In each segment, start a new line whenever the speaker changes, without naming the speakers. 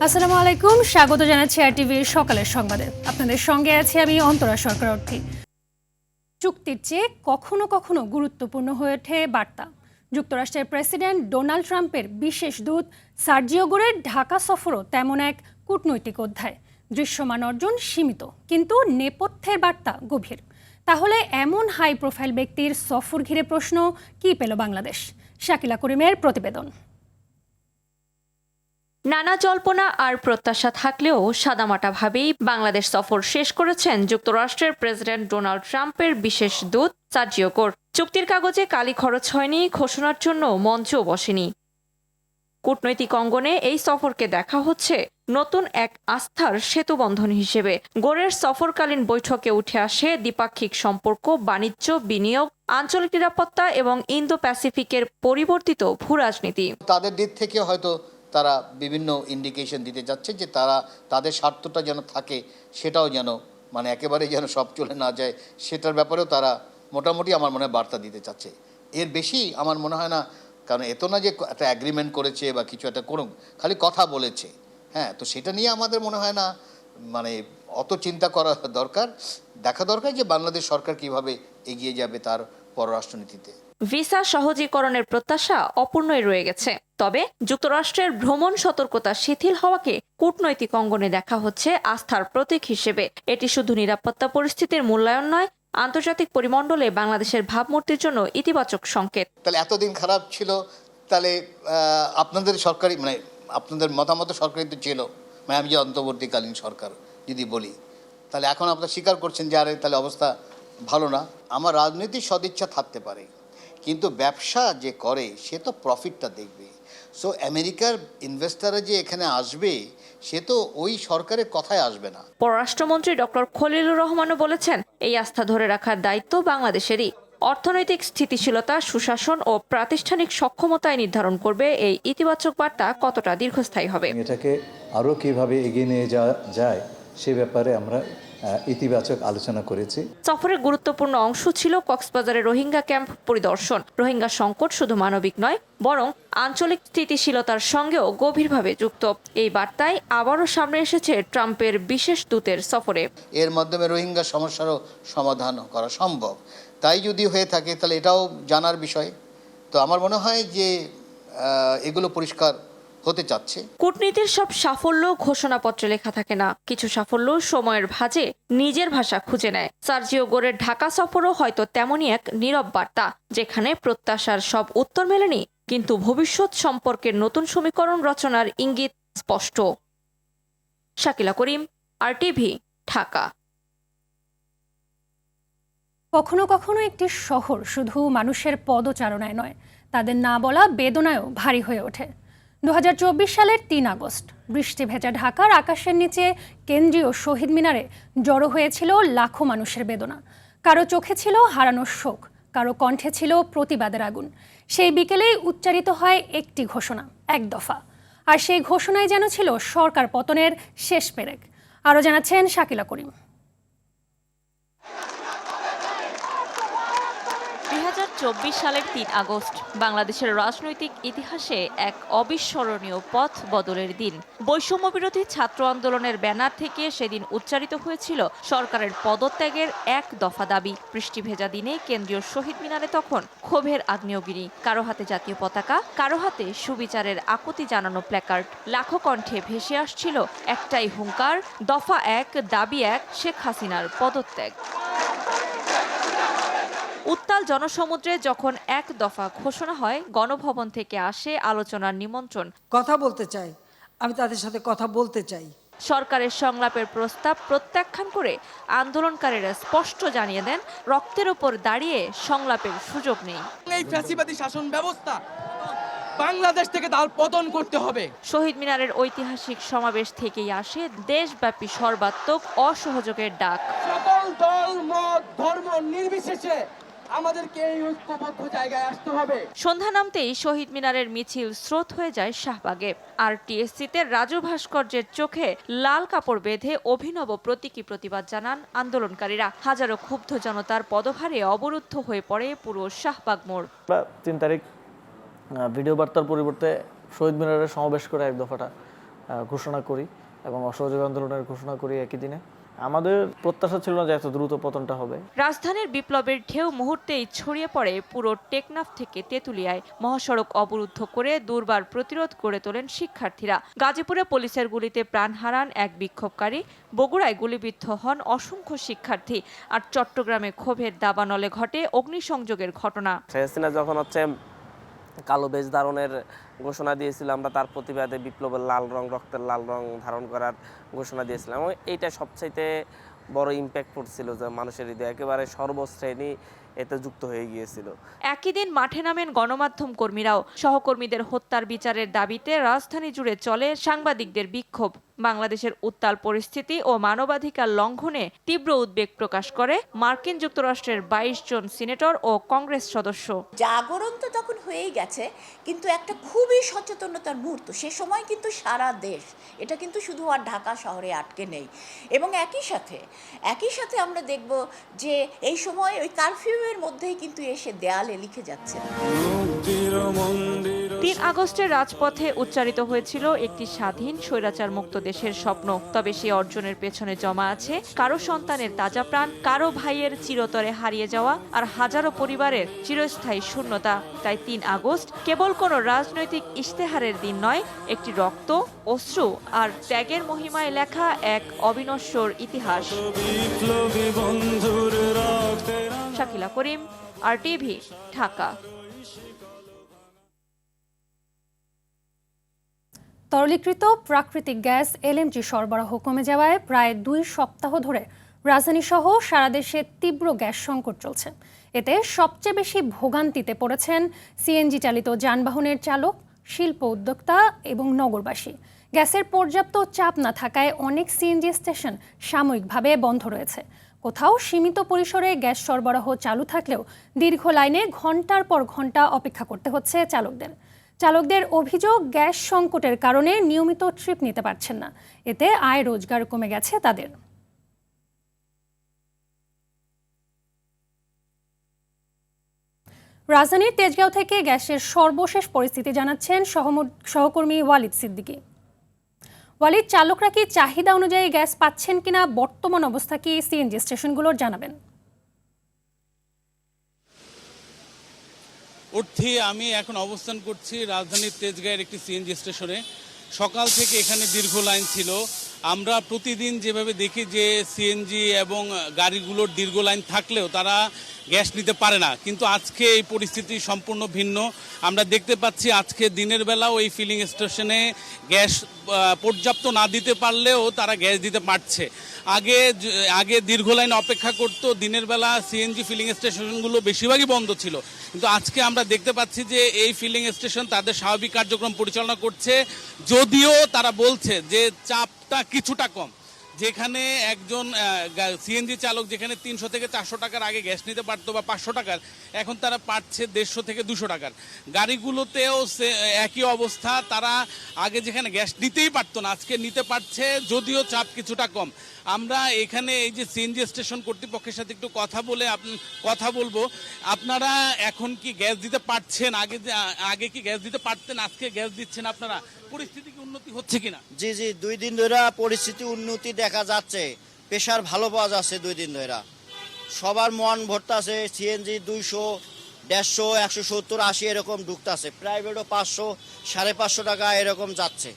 আসসালামু আলাইকুম, স্বাগত জানাচ্ছি আরটিভির সকালের সংবাদে। আপনাদের সঙ্গে আছি আমি অন্তরা সরকার অর্থী। চুক্তির চেয়ে কখনো কখনো গুরুত্বপূর্ণ হয়ে ওঠে বার্তা। যুক্তরাষ্ট্রের প্রেসিডেন্ট ডোনাল্ড ট্রাম্পের বিশেষ দূত সার্জিও গোরের ঢাকা সফরও তেমন এক কূটনৈতিক অধ্যায়। দৃশ্যমান অর্জন সীমিত, কিন্তু নেপথ্যের বার্তা গভীর। তাহলে এমন হাই প্রোফাইল ব্যক্তির সফর ঘিরে প্রশ্ন কি পেল বাংলাদেশ? শাকিলা করিমের প্রতিবেদন।
নানা জল্পনা আর প্রত্যাশা থাকলেও সাদামাটাভাবেই বাংলাদেশ সফর শেষ করেছেন যুক্তরাষ্ট্রের প্রেসিডেন্ট ডোনাল্ড ট্রাম্পের বিশেষ দূত সার্জিও গোর। চুক্তির কাগজে কালি খরচ হয়নি, ঘোষণার জন্য মঞ্চও বসেনি। কূটনৈতিক অঙ্গনে এই সফরকে দেখা হচ্ছে নতুন এক আস্থার সেতুবন্ধন হিসেবে। গোরের সফরকালীন বৈঠকে উঠে আসে দ্বিপাক্ষিক সম্পর্ক, বাণিজ্য, বিনিয়োগ, আঞ্চলিক নিরাপত্তা এবং ইন্দো প্যাসিফিকের পরিবর্তিত ভূরাজনীতি।
তাদের দিক থেকে হয়তো তারা বিভিন্ন ইন্ডিকেশন দিতে যাচ্ছে যে তারা তাদের স্বার্থটা যেন থাকে, সেটাও যেন একেবারে যেন সব চলে না যায়, সেটার ব্যাপারেও তারা মোটামুটি আমার মনে হয় বার্তা দিতে চাচ্ছে। এর বেশি আমার মনে হয় না, কারণ এত না যে একটা অ্যাগ্রিমেন্ট করেছে বা কিছু একটা কোনো খালি কথা বলেছে। হ্যাঁ, তো সেটা নিয়ে আমাদের মনে হয় না অত চিন্তা করা দরকার। দেখা দরকার যে বাংলাদেশ সরকার কিভাবে এগিয়ে যাবে তার পররাষ্ট্রনীতিতে।
ভিসা সহজীকরণের প্রত্যাশা অপূর্ণই রয়ে গেছে। তবে যুক্তরাষ্ট্রের ভ্রমণ সতর্কতা শিথিল হওয়াকে কূটনৈতিক অঙ্গনে দেখা হচ্ছে আস্থার প্রতীক হিসেবে। এটি শুধু নিরাপত্তা পরিস্থিতির মূল্যায়ন নয়, আন্তর্জাতিক পরিমণ্ডলে বাংলাদেশের ভাবমূর্তির জন্য ইতিবাচক সংকেত।
তাহলে এতদিন খারাপ ছিল, তাহলে আপনাদের সরকারি আপনাদের মতামত সরকারি তো ছিল, আমি যে অন্তর্বর্তীকালীন সরকার যদি বলি, তাহলে এখন আপনারা স্বীকার করছেন যে আরে তাহলে অবস্থা ভালো না। আমার রাজনৈতিক সদিচ্ছা থাকতে পারে, কিন্তু ব্যবসা যে করে সে তো প্রফিটটা দেখবে। সো আমেরিকার ইনভেস্টাররা যে এখানে আসবে, সে তো ওই সরকারের কথায় আসবে না।
পররাষ্ট্রমন্ত্রী ডক্টর খলিলুর রহমানও বলেছেন, এই আস্থা ধরে রাখার দায়িত্ব বাংলাদেশেরই। অর্থনৈতিক স্থিতিশীলতা, সুশাসন ও প্রাতিষ্ঠানিক সক্ষমতায় নির্ধারণ করবে এই ইতিবাচক বার্তা কতটা দীর্ঘস্থায়ী হবে।
এটাকে আরও কিভাবে এগিয়ে নিয়ে যাওয়া যায় সে ব্যাপারে আমরা ইতিবাচক আলোচনা করেছি।
সফরের গুরুত্বপূর্ণ অংশ ছিল কক্সবাজারের রোহিঙ্গা ক্যাম্প পরিদর্শন। রোহিঙ্গা সংকট শুধু মানবিক নয়, বরং আঞ্চলিক স্থিতিশীলতার সঙ্গেও গভীরভাবে যুক্ত। এই বার্তায় আবারও সামনে এসেছে ট্রাম্পের বিশেষ দূতের সফরে।
এর মাধ্যমে রোহিঙ্গা সমস্যারও সমাধান করা সম্ভব। তাই যদি হয়ে থাকে তাহলে এটাও জানার বিষয়। তো আমার মনে হয় যে এগুলো পরিষ্কার হতে চাচ্ছে।
কূটনীতির সব সাফল্য ঘোষণাপত্রে লেখা থাকে না, কিছু সাফল্য সময়ের ভাঁজে নিজের ভাষা খুঁজে নেয়। সার্জিও গোরের ঢাকা সফরও হয়তো তেমনই এক নীরব বার্তা, যেখানে প্রত্যাশার সব উত্তর মেলেনি, কিন্তু ভবিষ্যৎ সম্পর্কের নতুন সমীকরণ রচনার ইঙ্গিত স্পষ্ট। শাকিলা করিম, আরটিভি, ঢাকা।
কখনো কখনো একটি শহর শুধু মানুষের পদচারণায় নয়, তাদের না বলা বেদনায়ও ভারী হয়ে ওঠে। 2024 সালের 3 আগস্ট বৃষ্টি ভেজা ঢাকার আকাশের নিচে কেন্দ্রীয় শহীদ মিনারে জড়ো হয়েছিল লাখো মানুষের বেদনা। কারো চোখে ছিল হারানোর শোক, কারো কণ্ঠে ছিল প্রতিবাদের আগুন। সেই বিকেলেই উচ্চারিত হয় একটি ঘোষণা, এক দফা। আর সেই ঘোষণায় যেন ছিল সরকার পতনের শেষ পেরেক। আরও জানাচ্ছেন শাকিলা করিম।
2024 সালের 3 আগস্ট বাংলাদেশের রাজনৈতিক ইতিহাসে এক অবিস্মরণীয় পথ বদলের দিন। বৈষম্য বিরোধী ছাত্র আন্দোলনের ব্যানার থেকে সেদিন উচ্চারিত হয়েছিল সরকারের পদত্যাগের এক দফা দাবি। বৃষ্টি ভেজা দিনে কেন্দ্রীয় শহীদ মিনারে তখন ক্ষোভের আগ্নেয়গিরি, কারো হাতে জাতীয় পতাকা, কারো হাতে সুবিচারের আকুতি জানানো প্ল্যাকার্ড। লাখো কণ্ঠে ভেসে আসছিল একটাই হুঙ্কার, দফা এক, দাবি এক, শেখ হাসিনার পদত্যাগ। উত্তাল জনসমুদ্রে যখন এক দফা ঘোষণা হয়, গণভবন থেকে আসে আলোচনার নিমন্ত্রণ।
কথা বলতে চাই, আমি তাদের সাথে কথা বলতে চাই।
সরকারের সংলাপের প্রস্তাব প্রত্যাখ্যান করে আন্দোলনকারীরা স্পষ্ট জানিয়ে দেন, রক্তের ওপর দাঁড়িয়ে সংলাপের সুযোগ নেই।
এই ফ্যাসিবাদী শাসন ব্যবস্থা বাংলাদেশ থেকে তার পতন করতে হবে।
শহীদ মিনারের ঐতিহাসিক সমাবেশ থেকেই আসে দেশব্যাপী সর্বাত্মক অসহযোগের ডাক।
সকল দল, মত, ধর্ম নির্বিশেষে আমাদেরকে এই ঐক্যবদ্ধ জায়গায় আসতে হবে।
সন্ধ্যা নামতেই শহীদ মিনারের মিছিল স্রোত হয়ে যায় শাহবাগে। আর টিএসসিতে রাজু ভাস্কর্যের চোখে লাল কাপড় বেঁধে অভিনব প্রতীকী প্রতিবাদ জানান আন্দোলনকারীরা। হাজারো ক্ষুব্ধ জনতার পদভারে অবরুদ্ধ হয়ে পড়ে পুরো শাহবাগ মোড়।
3 তারিখ ভিডিও বার্তার পরিবর্তে শহীদ মিনারে সমাবেশ করে এক দফাটা ঘোষণা করি এবং অসহযোগ আন্দোলনের ঘোষণা করি একই দিনে। আমাদের প্রত্যাশা ছিল না যে এত দ্রুত পতনটা হবে।
রাজধানীর বিপ্লবের ঢেউ মুহূর্তেই ছড়িয়ে পড়ে পুরো টেকনাফ থেকে তেঁতুলিয়ায়। মহাসড়ক অবরুদ্ধ করে দুর্বার প্রতিরোধ গড়ে তোলেন শিক্ষার্থীরা। গাজীপুরে পুলিশের গুলিতে প্রাণ হারান এক বিক্ষোভকারী, বগুড়ায় গুলিবিদ্ধ হন অসংখ্য শিক্ষার্থী, আর চট্টগ্রামে ক্ষোভের দাবানলে ঘটে অগ্নিসংযোগের ঘটনা।
শেখ যখন কালো বেশ ধারণের ঘোষণা দিয়েছিল, আমরা তার প্রতিবাদে বিপ্লবের লাল রং, রক্তের লাল রং ধারণ করার ঘোষণা দিয়েছিলাম এবং এইটা সবচাইতে বড় ইম্প্যাক্ট পড়ছিল যে মানুষের হৃদয়ে একেবারে সর্বশ্রেণী এতে যুক্ত হয়ে গিয়েছিল।
একই দিন মাঠে নামেন গণমাধ্যম কর্মীরাও। সহকর্মীদের হত্যার বিচারের দাবিতে রাজধানী জুড়ে চলে সাংবাদিকদের বিক্ষোভ। বাংলাদেশের উত্তাল পরিস্থিতি ও মানবাধিকার লঙ্ঘনে তীব্র উদ্বেগ প্রকাশ করে মার্কিন যুক্তরাষ্ট্রের 22 জন সিনেটর ও কংগ্রেস সদস্য।
জাগরণ তো তখন হয়েই গেছে, কিন্তু একটা খুবই সচেতনতার মুহূর্ত। সে সময় কিন্তু সারা দেশ, এটা কিন্তু শুধু আর ঢাকা শহরে আটকে নেই। এবং একই সাথে আমরা দেখব যে এই সময় ওই কারফিউয়ের মধ্যেই কিন্তু এসে দেয়ালে লিখে যাচ্ছে।
3 আগস্টের রাজপথে উচ্চারিত হয়েছিল একটি স্বাধীন স্বৈরাচার মুক্ত দেশের স্বপ্ন। তবে সে অর্জনের পেছনে জমা আছে কারো সন্তানের তাজা প্রাণ, কারো ভাইয়ের চিরতরে হারিয়ে যাওয়া, আর হাজারো পরিবারের চিরস্থায়ী শূন্যতা। তাই 3 আগস্ট কেবল কোনো রাজনৈতিক ইশতেহারের দিন নয়, একটি রক্ত, অশ্রু আর ত্যাগের মহিমায় লেখা এক অবিনশ্বর ইতিহাস। শাকিলা করিম, RTV, ঢাকা।
তরলীকৃত প্রাকৃতিক গ্যাস LNG সরবরাহ কমে যাওয়ায় প্রায় 2 সপ্তাহ ধরে রাজধানীসহ সারা দেশে তীব্র গ্যাস সংকট চলছে। এতে সবচেয়ে বেশি ভোগান্তিতে পড়েছেন CNG চালিত যানবাহনের চালক, শিল্প উদ্যোক্তা এবং নগরবাসী। গ্যাসের পর্যাপ্ত চাপ না থাকায় অনেক CNG স্টেশন সাময়িকভাবে বন্ধ রয়েছে। কোথাও সীমিত পরিসরে গ্যাস সরবরাহ চালু থাকলেও দীর্ঘ লাইনে ঘন্টার পর ঘন্টা অপেক্ষা করতে হচ্ছে চালকদের অভিযোগ, গ্যাস সংকটের কারণে নিয়মিত ট্রিপ নিতে পারছেন না। এতে আয় রোজগার কমে গেছে তাদের। রাজধানীর তেজগাঁও থেকে গ্যাসের সর্বশেষ পরিস্থিতি জানাচ্ছেন সহকর্মী ওয়ালিদ সিদ্দিকী। ওয়ালিদ, চালকরা কি চাহিদা অনুযায়ী গ্যাস পাচ্ছেন কিনা, বর্তমান অবস্থা কি CNG স্টেশনগুলোর জানাবেন।
আমি এখন অবস্থান করছি রাজধানীর তেজগাঁয়ের একটি CNG স্টেশনে। সকাল থেকে এখানে দীর্ঘ লাইন ছিল। আমরা প্রতিদিন যেভাবে দেখি যে CNG এবং গাড়িগুলোর দীর্ঘ লাইন থাকলেও তারা গ্যাস নিতে পারে না, কিন্তু আজকে এই পরিস্থিতি সম্পূর্ণ ভিন্ন। আমরা দেখতে পাচ্ছি আজকে দিনের বেলাও এই ফিলিং স্টেশনে গ্যাস পর্যাপ্ত না দিতে পারলেও তারা গ্যাস দিতে পারছে। আগে দীর্ঘ লাইন অপেক্ষা করতো, দিনের বেলা CNG ফিলিং স্টেশনগুলো বেশিরভাগই বন্ধ ছিল, কিন্তু আজকে আমরা দেখতে পাচ্ছি যে এই ফিলিং স্টেশন তাদের স্বাভাবিক কার্যক্রম পরিচালনা করছে। যদিও তারা বলছে যে চাপটা কিছুটা কম। যেখানে একজন CNG চালক যেখানে 300 থেকে 400 টাকার আগে গ্যাস নিতে পারতো বা 500 টাকার, এখন তারা পাচ্ছে 150 থেকে 200 টাকার। গাড়িগুলোতেও একই অবস্থা, তারা আগে যেখানে গ্যাস নিতেই পারতো না আজকে নিতে পারছে, যদিও চাপ কিছুটা কম। আমরা এখানে এই যে CNG স্টেশন কর্তৃপক্ষের সাথে একটু কথা বলবো। আপনারা এখন কি গ্যাস দিতে পারছেন? আগে কি গ্যাস দিতে পারতেন, আজকে গ্যাস দিচ্ছেন আপনারা? পরিস্থিতি কি উন্নতি হচ্ছে কিনা?
জি 2 দিন ধরে পরিস্থিতি উন্নতি দেখা যাচ্ছে, প্রেশার ভালো পাওয়া যাচ্ছে। 2 দিন ধরে সবার মন ভরতে আছে। CNG 200, 150, 170, 80 এরকম ঢুকতেছে। প্রাইভেটও 500, 550 টাকা এরকম যাচ্ছে।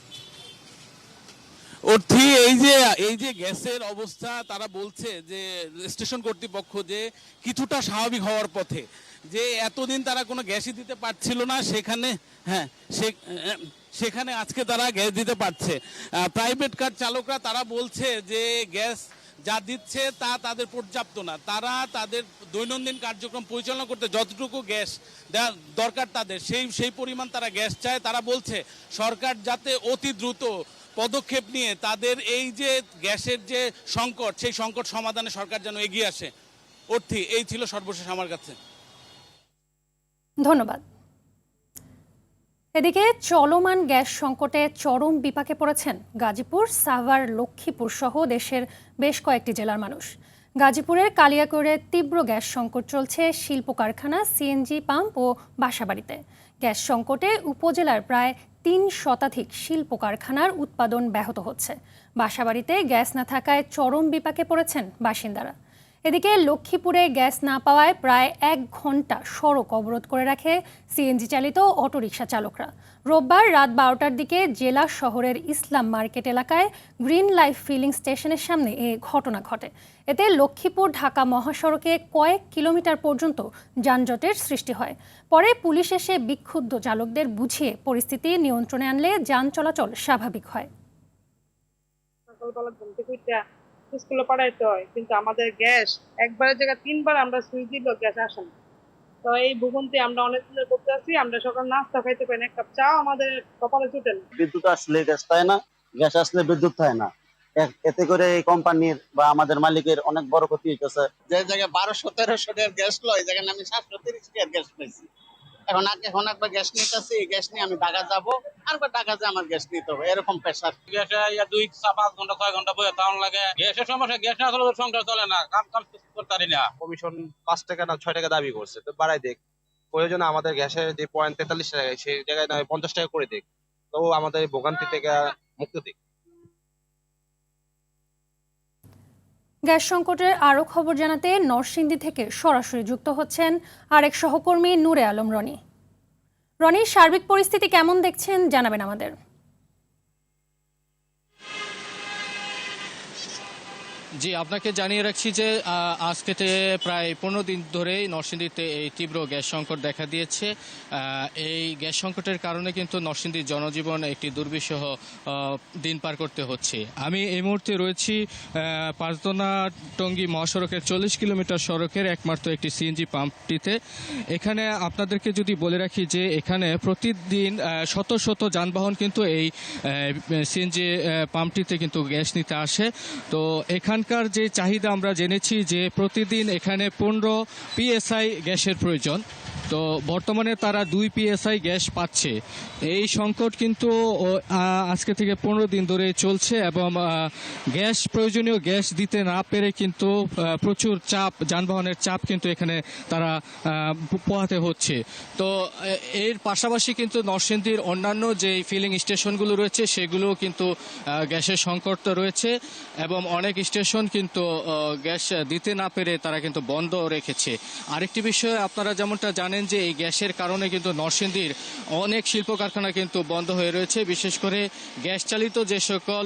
এই যে গ্যাসের অবস্থা, তারা বলছে যে স্টেশন কর্তৃপক্ষ যে কিছুটা স্বাভাবিক হওয়ার পথে, যে এতদিন তারা কোনো গ্যাসই দিতে পারছিল না, সেখানে আজকে তারা গ্যাস দিতে পারছে। প্রাইভেট কার চালকরা তারা বলছে যে গ্যাস যা দিচ্ছে তা তাদের পর্যাপ্ত না। তারা তাদের দৈনন্দিন কার্যক্রম পরিচালনা করতে যতটুকু গ্যাস দেওয়া দরকার তাদের সেই পরিমাণ তারা গ্যাস চায়। তারা বলছে সরকার যাতে অতি দ্রুত পদক্ষেপ নিয়ে তাদের এই যে গ্যাসের যে সংকট, সেই সংকট সমাধানে সরকার যেন এগিয়ে আসে। এই ছিল সর্বশেষ আমার কাছে।
ধন্যবাদ। এদিকে চলমান গ্যাস সংকটে চরম বিপাকে পড়েছেন গাজীপুর, সাভার, লক্ষ্মীপুর সহ দেশের বেশ কয়েকটি জেলার মানুষ। গাজীপুরের কালিয়াকৈরে তীব্র গ্যাস সংকট চলছে শিল্প কারখানা, CNG পাম্প ও বাসাবাড়িতে। গ্যাস সংকটে উপজেলার প্রায় 3 শতাধিক শিল্প কারখানার উৎপাদন ব্যাহত হচ্ছে। বাসাবাড়িতে গ্যাস না থাকায় চরম বিপাকে পড়েছেন বাসিন্দারা। এদিকে লক্ষ্মীপুরে গ্যাস না পাওয়ায় প্রায় 1 ঘন্টা সড়ক অবরোধ করে রাখে সিএনজি চালিত অটোরিকশা চালকরা। রোববার রাত 12টার দিকে জেলা শহরের ইসলাম মার্কেট এলাকায় গ্রিন লাইফ ফিলিং স্টেশনের সামনে এ ঘটনা ঘটে। এতে লক্ষ্মীপুর ঢাকা মহাসড়কে কয়েক কিলোমিটার পর্যন্ত যানজটের সৃষ্টি হয়। পরে পুলিশ এসে বিক্ষুব্ধ চালকদের বুঝিয়ে পরিস্থিতি নিয়ন্ত্রণে আনলে যান চলাচল স্বাভাবিক হয়।
স্কুলে পাঠাইতে হয়, কিন্তু আমাদের গ্যাস একবারের জায়গায় 3বার আমরা সুইচ দিলেও গ্যাস আসে না। তো এই ভোগান্তি আমরা অনেক দিন করতে আছি। আমরা সকাল নাস্তা খাইতে পারি না, এক কাপ চা আমাদের কপালে জুটে না।
বিদ্যুৎ আসলে গ্যাস পায় না, গ্যাস আসলে বিদ্যুৎ পায় না। এতে করে এই কোম্পানির বা আমাদের মালিকের অনেক বড় ক্ষতি হইতেছে। যে জায়গায় 1200-1300 টাকার গ্যাস লয়, জায়গায় আমি 730 টাকার গ্যাস পাইছি। এখন একবার গ্যাস নিতেছি, এই গ্যাস নিয়ে আমি ঢাকা যাবো, আরেকবার ঢাকা যে আমার গ্যাস নিতে হবে, এরকম প্রেশার।
গ্যাসে 2-5 ঘন্টা 6 ঘন্টা বসে তাও লাগে। গ্যাসের সমস্যা, গ্যাস না হলে সংসার চলে না, কাম করতে পারি না।
কমিশন 5 টাকা না 6 টাকা দাবি করছে, তো বাড়াই দেখ। প্রয়োজনে আমাদের গ্যাসের যে 43 টাকা, সেই জায়গায় 50 টাকা করে দেখ, তো আমাদের এই ভোগান্তি থেকে মুক্তি দিক।
গ্যাস সংকটের আরও খবর জানাতে নরসিংদী থেকে সরাসরি যুক্ত হচ্ছেন আরেক সহকর্মী নূরে আলম রনি। রনি, সার্বিক পরিস্থিতি কেমন দেখছেন জানাবেন আমাদের।
জি, আপনাকে জানিয়ে রাখছি যে আজ থেকে প্রায় 15 দিন ধরেই নরসিংদীতে এই তীব্র গ্যাস সংকট দেখা দিয়েছে। এই গ্যাস সংকটের কারণে কিন্তু নরসিংদীর জনজীবন একটি দুর্বিষহ দিন পার করতে হচ্ছে। আমি এই মুহূর্তে রয়েছি পাঁচদোনা টঙ্গী মহাসড়কের 40 কিলোমিটার সড়কের একমাত্র একটি সিএনজি পাম্পটিতে। এখানে আপনাদেরকে যদি বলে রাখি যে এখানে প্রতিদিন শত শত যানবাহন কিন্তু এই সিএনজি পাম্পটিতে কিন্তু গ্যাস নিতে আসে। তো এখানকার যে চাহিদা আমরা জেনেছি যে প্রতিদিন এখানে 15 PSI গ্যাসের প্রয়োজন। তো বর্তমানে তারা 2 PSI গ্যাস পাচ্ছে। এই সংকট কিন্তু আজকে থেকে 15 দিন ধরে চলছে এবং গ্যাস প্রয়োজনীয় গ্যাস দিতে না পেরে কিন্তু প্রচুর চাপ, যানবাহনের চাপ কিন্তু এখানে তারা পোহাতে হচ্ছে। তো এর পাশাপাশি কিন্তু নরসিংদীর অন্যান্য যে ফিলিং স্টেশনগুলো রয়েছে সেগুলোও কিন্তু গ্যাসের সংকট রয়েছে এবং অনেক স্টেশন কিন্তু গ্যাস দিতে না পেরে তারা কিন্তু বন্ধ রেখেছে। আরেকটি বিষয় আপনারা যেমনটা জানেন যে এই গ্যাসের কারণে কিন্তু নরসিংদীর অনেক শিল্প কারখানা কিন্তু বন্ধ হয়ে রয়েছে। বিশেষ করে গ্যাস চালিত যে সকল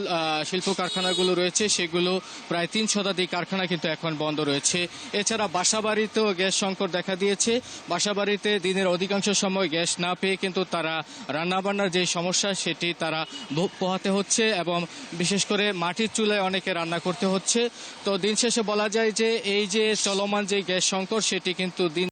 শিল্প কারখানাগুলো রয়েছে সেগুলো প্রায় 3 শতাধিক কারখানা কিন্তু এখন বন্ধ রয়েছে। এছাড়া বাসাবাড়িতেও গ্যাস সংকট দেখা দিয়েছে। বাসাবাড়িতে দিনের অধিকাংশ সময় গ্যাস না পেয়ে কিন্তু তারা রান্নাবান্নার যে সমস্যা সেটি তারা পোহাতে হচ্ছে এবং বিশেষ করে মাটির চুলায় অনেকে রান্না করতে হচ্ছে। তো দিন শেষে বলা যায় যে এই যে চলমান যে গ্যাস সংকট সেটি কিন্তু দিন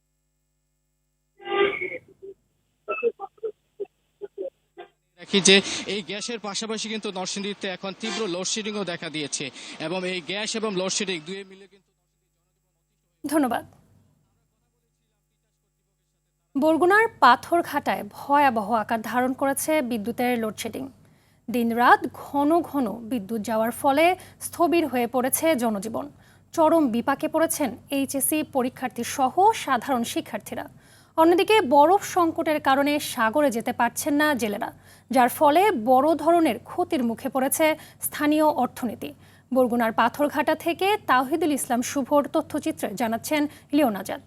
যে এই গ্যাসের পাশাপাশি কিন্তু নরসিংদীতে এখন তীব্র লোডশেডিংও দেখা দিয়েছে এবং এই গ্যাস এবং লোডশেডিং দুয়ে মিলে কিন্তু।
ধন্যবাদ। বরগুনার পাথরঘাটায় ভয়াবহ আকার ধারণ করেছে বিদ্যুতের লোডশেডিং। দিনরাত ঘন ঘন বিদ্যুৎ যাওয়ার ফলে স্থবির হয়ে পড়েছে জনজীবন। চরম বিপাকে পড়েছেন এইচএসসি পরীক্ষার্থী সহ সাধারণ শিক্ষার্থীরা। অন্যদিকে বরফ সংকটের কারণে সাগরে যেতে পারছেন না জেলেরা, যার ফলে বড় ধরনের ক্ষতির মুখে পড়েছে স্থানীয় অর্থনীতি। বরগুনার পাথরঘাটা থেকে তাওহিদুল ইসলাম শুভর তথ্যচিত্রে জানাচ্ছেন লিওন আজাদ।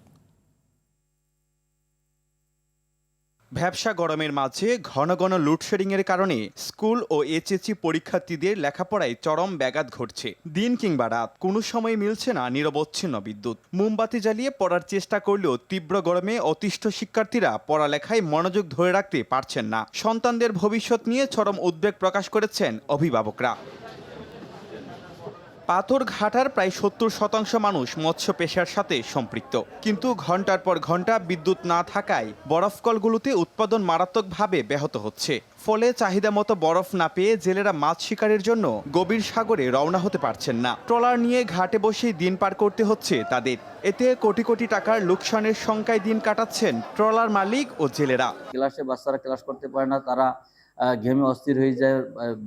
ভ্যাপসা গরমের মাঝে ঘন ঘন লোডশেডিংয়ের কারণে স্কুল ও এইচএসসি পরীক্ষার্থীদের লেখাপড়ায় চরম ব্যাঘাত ঘটছে। দিন কিংবা রাত কোনো সময় মিলছে না নিরবচ্ছিন্ন বিদ্যুৎ। মোমবাতি জ্বালিয়ে পড়ার চেষ্টা করলেও তীব্র গরমে অতিষ্ঠ শিক্ষার্থীরা পড়ালেখায় মনোযোগ ধরে রাখতে পারছেন না। সন্তানদের ভবিষ্যৎ নিয়ে চরম উদ্বেগ প্রকাশ করেছেন অভিভাবকরা। পাথরঘাটার প্রায় 70% মানুষ মৎস্য পেশার সাথে সম্পৃক্ত, কিন্তু ঘন্টার পর ঘন্টা বিদ্যুৎ না থাকায় বরফকলগুলোতে উৎপাদন মারাত্মকভাবে ব্যাহত হচ্ছে। ফলে চাহিদা মতো বরফ না পেয়ে জেলেরা মাছ শিকারের জন্য গভীর সাগরে রওনা হতে পারছেন না। ট্রলার নিয়ে ঘাটে বসেই দিন পার করতে হচ্ছে তাদের। এতে কোটি কোটি টাকার লোকসানের শঙ্কায় দিন কাটাচ্ছেন ট্রলার মালিক ও জেলেরা।
ক্লাসে বাচ্চারা ক্লাস করতে পারে না, তারা ঘেমে অস্থির হয়ে যায়,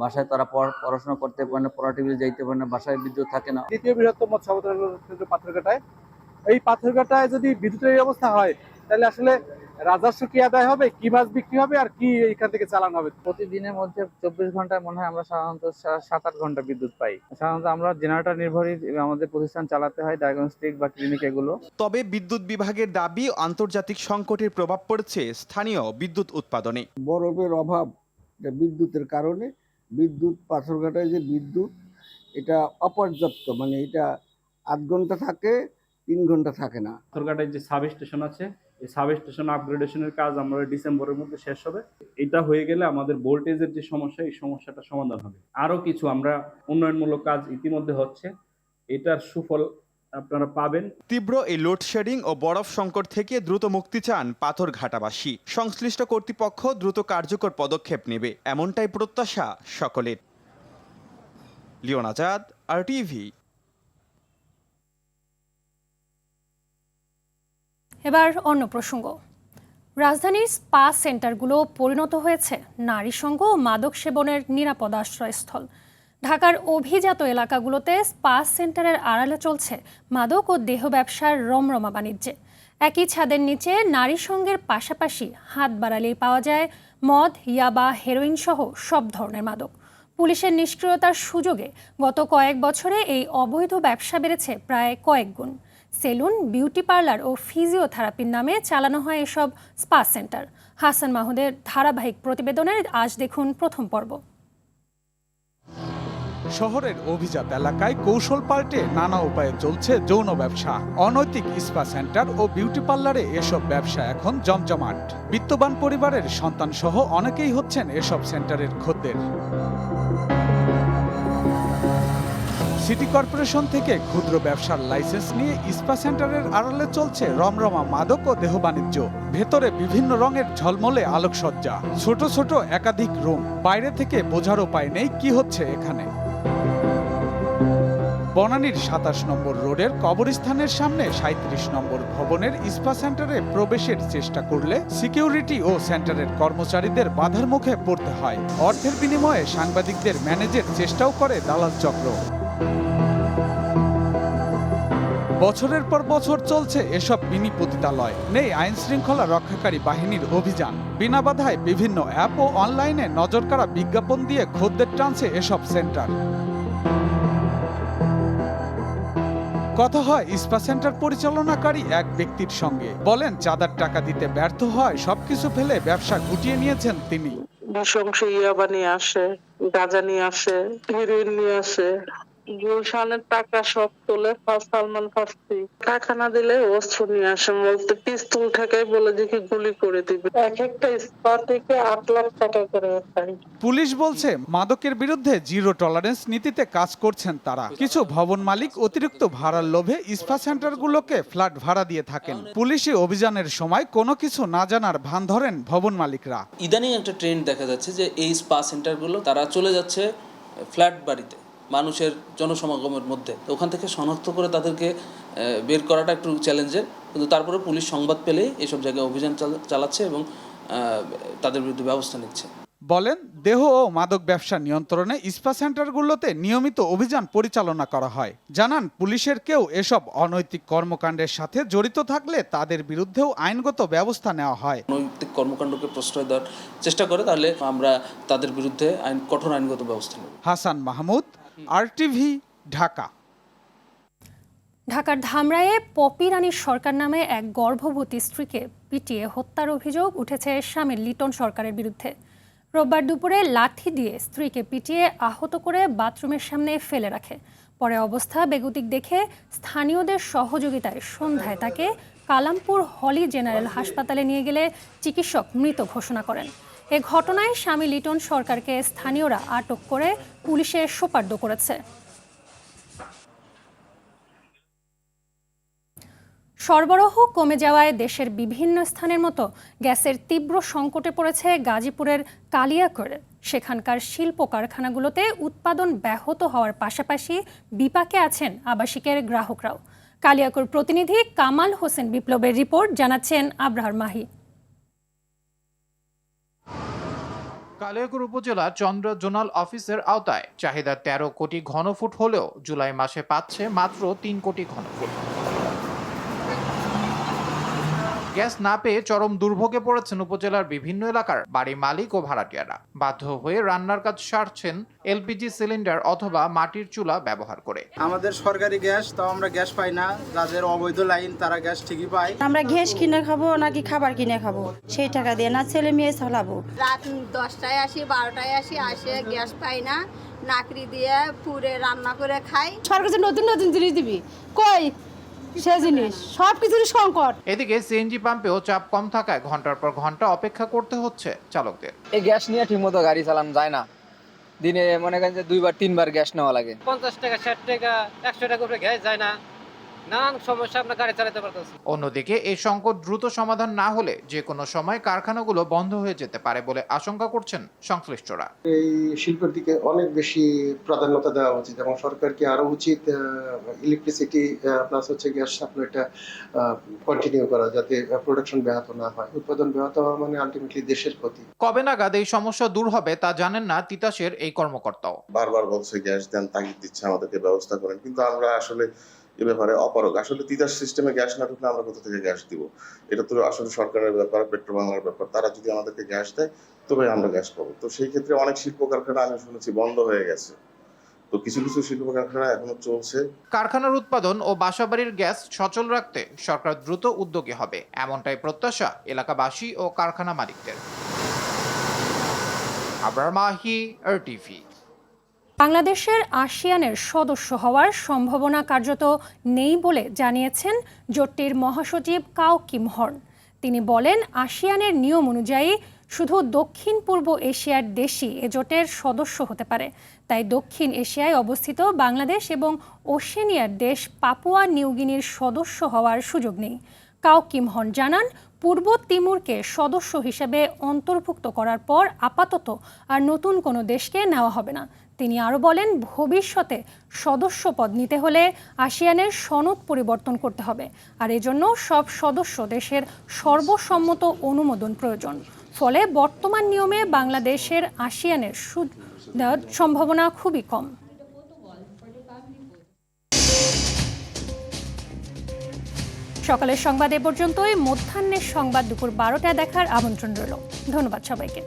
বাসায় তারা পড়াশোনা করতে পারে না, পড়া টেবিলে যাইতে পারে না, বাসায় বিদ্যুৎ থাকে না।
দ্বিতীয় বৃহত্তম মৎস্য পাথরঘাটায়, এই পাথরঘাটায় যদি বিদ্যুতের এই অবস্থা হয় তাহলে আসলে রাজস্ব কি আদায় হবে, কি মাছ বিক্রি হবে, আর কি এখান থেকে চালানো হবে?
প্রতিদিনের মধ্যে 24 ঘন্টায় মনে হয় আমরা সাধারণত 7-8 ঘন্টা বিদ্যুৎ পাই। সাধারণত আমরা জেনারেটর নির্ভরই আমাদের প্রতিষ্ঠান চালাতে হয়, ডায়াগনস্টিক বা ক্লিনিক এগুলো।
তবে বিদ্যুৎ বিভাগের দাবি, আন্তর্জাতিক সংকটের প্রভাব পড়ছে স্থানীয় বিদ্যুৎ উৎপাদনে।
বরফের অভাব, বিদ্যুতের কারণে বিদ্যুৎ পাথরঘাটায় যে বিদ্যুৎ এটা অপর্যাপ্ত, মানে এটা 8 ঘন্টা থাকে, 3 ঘন্টা থাকে না।
পাথরঘাটায় যে সাব স্টেশন আছে, এই সাব স্টেশন আপগ্রেডেশনের কাজ আমরা ডিসেম্বরের মধ্যে শেষ হবে। এটা হয়ে গেলে আমাদের ভোল্টেজের যে সমস্যা, এই সমস্যাটা সমাধান হবে। আরো কিছু আমরা উন্নয়নমূলক কাজ ইতিমধ্যে হচ্ছে, এটার সুফল আপনারা পাবেন।
তীব্র এই লোডশেডিং ও বরফ সংকট থেকে দ্রুত মুক্তি চান পাথরঘাটাবাসী। সংশ্লিষ্ট কর্তৃপক্ষ দ্রুত কার্যকর পদক্ষেপ নেবে, এমনটাই প্রত্যাশা সকলের। লিওন আজাদ, RTV।
এবার অন্য প্রসঙ্গ। রাজধানীর স্পা সেন্টারগুলো পরিণত হয়েছে নারী সঙ্গ ও মাদক সেবনের নিরাপদ আশ্রয়স্থল। ঢাকার অভিজাত এলাকাগুলোতে স্পা সেন্টারের আড়ালে চলছে মাদক ও দেহ ব্যবসার রমরমা বাণিজ্যে। একই ছাদের নিচে নারী সঙ্গের পাশাপাশি হাত বাড়ালেই পাওয়া যায় মদ, ইয়াবা, হেরোইন সহ সব ধরনের মাদক। পুলিশের নিষ্ক্রিয়তার সুযোগে গত কয়েক বছরে এই অবৈধ ব্যবসা বেড়েছে প্রায় কয়েক গুণ। সেলুন, বিউটি পার্লার ও ফিজিওথেরাপির নামে চালানো হয় এসব স্পা সেন্টার। হাসান মাহমুদের ধারাবাহিক প্রতিবেদনের আজ দেখুন প্রথম পর্ব।
শহরের অভিজাত এলাকায় কৌশল পাল্টে নানা উপায়ে চলছে যৌন ব্যবসা। অনৈতিক স্পা সেন্টার ও বিউটি পার্লারে এসব ব্যবসা এখন জমজমাট। বিত্তবান পরিবারের সন্তান সহ অনেকেই হচ্ছেন এসব সেন্টারের খদ্দের। সিটি কর্পোরেশন থেকে ক্ষুদ্র ব্যবসার লাইসেন্স নিয়ে স্পা সেন্টারের আড়ালে চলছে রমরমা মাদক ও দেহ বাণিজ্য। ভেতরে বিভিন্ন রঙের ঝলমলে আলোকসজ্জা, ছোট ছোট একাধিক রুম। বাইরে থেকে বোঝার উপায় নেই কি হচ্ছে এখানে। বনানীর 27 নম্বর রোডের কবরস্থানের সামনে 37 নম্বর ভবনের স্পা সেন্টারে প্রবেশের চেষ্টা করলে সিকিউরিটি ও সেন্টারের কর্মচারীদের বাধার মুখে পড়তে হয়। অর্থের বিনিময়ে সাংবাদিকদের ম্যানেজের চেষ্টাও করে দালাল চক্র। বছরের পর বছর চলছে এসব মিনি পতিতালয়। নেই আইন শৃঙ্খলা রক্ষাকারী বাহিনীর অভিযান। বিনা বাধায় বিভিন্ন অ্যাপ ও অনলাইনে নজরকাড়া বিজ্ঞাপন দিয়ে খদ্দের টানছে এসব সেন্টার। কথা হয় স্পা সেন্টার পরিচালনাকারী এক ব্যক্তির সঙ্গে। বলেন চাঁদার টাকা দিতে ব্যর্থ হয় সবকিছু ফেলে ব্যবসা গুটিয়ে নিয়েছেন তিনি।
নৃশংস ইয়াবা নিয়ে আসে, গাঁজা নিয়ে আসে, হেরোইন নিয়ে আসে, গুলশানের টাকা সব তোলে। সালমান ফার্সি কারখানা দিলে অস্ত্র নিয়ে আসে, বলতে পিস্তল ঠেকাই বলে দেখি গুলি করে দিবে। এক একটা স্পা থেকে 8 লাখ টাকা করে পাই।
পুলিশ বলছে মাদকের বিরুদ্ধে জিরো টলারেন্স নীতিতে কাজ করছেন তারা। কিছু ভবন মালিক অতিরিক্ত ভাড়ার লোভে স্পা সেন্টারগুলোকে ফ্ল্যাট ভাড়া দিয়ে থাকেন। পুলিশি অভিযানের সময় কোনো কিছু না জানার ভান ধরেন ভবন মালিকরা।
ইদানিং একটা ট্রেন্ড দেখা যাচ্ছে যে এই স্পা সেন্টারগুলো তারা চলে যাচ্ছে ফ্ল্যাট বাড়িতে, মানুষের জনসমাগমের মধ্যে। তো ওখান থেকে শনাক্ত করে তাদেরকে বের করাটা একটু চ্যালেঞ্জের, কিন্তু তারপরে পুলিশ সংবাদ পেলে এসব জায়গায় অভিযান চালাচ্ছে এবং তাদের বিরুদ্ধে ব্যবস্থা নিচ্ছে।
বলেন দেহ ও মাদক ব্যবসা নিয়ন্ত্রণে স্পা সেন্টারগুলোতে নিয়মিত অভিযান পরিচালনা করা হয়। জানান পুলিশের কেউ এসব অনৈতিক কর্মকাণ্ডের সাথে জড়িত থাকলে তাদের বিরুদ্ধেও আইনগত ব্যবস্থা নেওয়া হয়।
অনৈতিক কর্মকাণ্ডকে প্রশ্রয় দেওয়ার চেষ্টা করে তাহলে আমরা তাদের বিরুদ্ধে কঠোর আইনগত ব্যবস্থা নেব।
হাসান মাহমুদ, RTV, ঢাকা।
ঢাকার ধামরাইয়ে পপি রানী সরকার নামে এক গর্ভবতী স্ত্রীকে পিটিয়ে হত্যার অভিযোগ উঠেছে স্বামী লিটন সরকারের বিরুদ্ধে। রোববার দুপুরে লাঠি দিয়ে স্ত্রীকে পিটিয়ে আহত করে বাথরুমের সামনে ফেলে রাখে। পরে অবস্থা বেগতিক দেখে স্থানীয়দের সহযোগিতায় সন্ধ্যায় তাকে কালামপুর হলি জেনারেল হাসপাতালে নিয়ে গেলে চিকিৎসক মৃত ঘোষণা করেন। এ ঘটনায় স্বামী লিটন সরকারকে স্থানীয়রা আটক করে পুলিশে সোপর্দ করেছে। সরবরাহ কমে যাওয়ায় দেশের বিভিন্ন স্থানের মতো গ্যাসের তীব্র সংকটে পড়েছে গাজীপুরের কালিয়াকৈরে। সেখানকার শিল্প কারখানাগুলোতে উৎপাদন ব্যাহত হওয়ার পাশাপাশি বিপাকে আছেন আবাসিকের গ্রাহকরাও। কালিয়াকৈর প্রতিনিধি কামাল হোসেন বিপ্লবের রিপোর্ট, জানাচ্ছেন আবরার মাহি।
কালিয়াকৈর উপজেলা চন্দ্র জোনাল অফিসের আওতায় চাহিদা 13 কোটি ঘনফুট হলেও জুলাই মাসে পাচ্ছে মাত্র 3 কোটি ঘনফুট। গ্যাস না পেয়ে চরম দুর্ভোগে পড়েছেন উপজেলার বিভিন্ন এলাকার বাড়ি মালিক ও ভাড়াটিয়ারা। বাধ্য হয়ে রান্নার কাজ সারছেন এলপিজি সিলিন্ডার অথবা মাটির চুলা ব্যবহার করে।
আমাদের সরকারি গ্যাস, তাও আমরা গ্যাস পাই না। যাদের অবৈধ লাইন তারা গ্যাস ঠিকই পায়।
আমরা গ্যাস কিনে খাবো নাকি খাবার কিনে খাবো, সেই টাকা দিয়ে না ছেলে মেয়ে চালাবো।
রাত 10টায় আসি, 12টায় আসে গ্যাস পাই না, নাকড়ি দিয়ে পুরে রান্না করে খাই।
সরকার যে নতুন নতুন জিনিস দিবি, কই সে জিনিস, সব কিছুর সংকট।
এদিকে সিএনজি পাম্পেও চাপ কম থাকায় ঘন্টার পর ঘন্টা অপেক্ষা করতে হচ্ছে চালকদের।
এই গ্যাস নিয়ে ঠিকমতো গাড়ি চালানো যায় না। দিনে মনে করেন যে 2-3 গ্যাস নেওয়া লাগে।
50 টাকা, 60 টাকা, 100 টাকা করে গ্যাস যায় না, নানান সমস্যা আপনার গাড়ি চালাতে পারতেছে।
অন্যদিকে এই সংকট দ্রুত সমাধান না হলে যে কোনো সময় কারখানাগুলো বন্ধ হয়ে যেতে পারে বলে আশঙ্কা করছেন সংশ্লিষ্টরা।
এই শিল্পের দিকে অনেক বেশি প্রাধান্যতা দেওয়া উচিত এবং সরকারকে আরো উচিত ইলেকট্রিসিটি প্লাস হচ্ছে গ্যাস সাপ্লাইটা কন্টিনিউ করা, যাতে প্রোডাকশন ব্যাহত না হয়। উৎপাদন ব্যাহত হওয়া মানে আলটিমেটলি দেশের ক্ষতি।
কবে নাগাদ এই সমস্যা দূর হবে তা জানেন না তিতাসের এই কর্মকর্তাও।
বারবার বলছে গ্যাস দেন, তাগিদ দিচ্ছে আমাদেরকে ব্যবস্থা করেন, কিন্তু আমরা আসলে এ ব্যাপারে অপারগ। আসলে তিতাস সিস্টেমে গ্যাস না ঢুকলে আমরা কোথা থেকে গ্যাস দিব? এটা তো আসলে সরকারের ব্যাপার, পেট্রোবাংলার ব্যাপার। তারা যদি আমাদেরকে গ্যাস দেয় তবে আমরা গ্যাস পাবো। তো সেই ক্ষেত্রে অনেক শিল্প কারখানা আমি শুনেছি বন্ধ হয়ে গেছে, তো কিছু কিছু শিল্প কারখানা এখনো চলছে।
কারখানার উৎপাদন ও বাসাবাড়ির গ্যাস সচল রাখতে সরকার দ্রুত উদ্যোগী হবে, এমনটাই প্রত্যাশা এলাকাবাসী ও কারখানা মালিকদের। আবরার মাহি, RTV।
বাংলাদেশের আসিয়ানের সদস্য হওয়ার সম্ভাবনা কার্যত নেই বলে জানিয়েছেন জোটটির মহাসচিব কাও কিম হর্ন। তিনি বলেন, আসিয়ানের নিয়ম অনুযায়ী শুধু দক্ষিণ পূর্ব এশিয়ার দেশই এ জোটের সদস্য হতে পারে। তাই দক্ষিণ এশিয়ায় অবস্থিত বাংলাদেশ এবং ওশেনিয়ার দেশ পাপুয়া নিউগিনির সদস্য হওয়ার সুযোগ নেই। কাও কিম হর্ন জানান, পূর্ব তিমুরকে সদস্য হিসেবে অন্তর্ভুক্ত করার পর আপাতত আর নতুন কোনো দেশকে নেওয়া হবে না। তিনি আরও বলেন, ভবিষ্যতে সদস্য পদ নিতে হলে আসিয়ানের সনদ পরিবর্তন করতে হবে, আর এজন্য সব সদস্য দেশের সর্বসম্মত অনুমোদন প্রয়োজন। ফলে বর্তমান নিয়মে বাংলাদেশের আসিয়ানের সুদ দেওয়ার সম্ভাবনা খুবই কম। সকালের সংবাদ এ পর্যন্তই। মধ্যাহ্নের সংবাদ দুপুর 12টায় দেখার আমন্ত্রণ রইল। ধন্যবাদ সবাইকে।